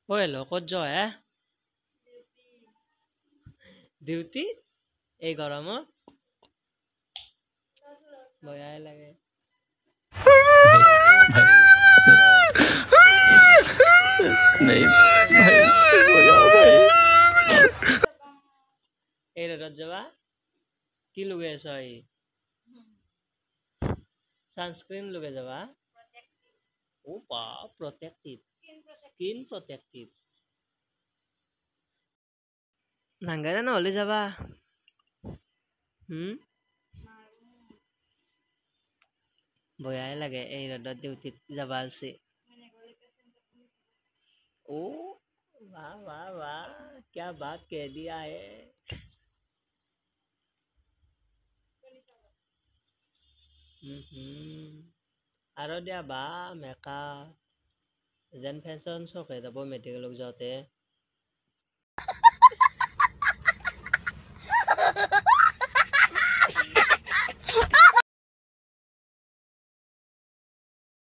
ঐ হেল্ল' ক'ত যোৱা হে ডিউটি এই গৰমত বয়াই লাগে नहीं भाई सोया भाई এই ৰ'দত যাবা কি লগাই আছ এই ছানস্ক্ৰীন লগাই যাবা ও বা প্ৰটেক্টিভ স্কিন প্ৰটেক্টিভ নাংগাৰা নহ'লে যাবা বয়াই লাগে এই ৰ'দত ডিউটিত যাবা আলছি ओ वाह वाह वाह क्या बात कह दिया है আৰু দিয়া বা মেকআপ যেন ফেশ্বন শ্বক হৈ যাব মেডিকেলক যাওঁতে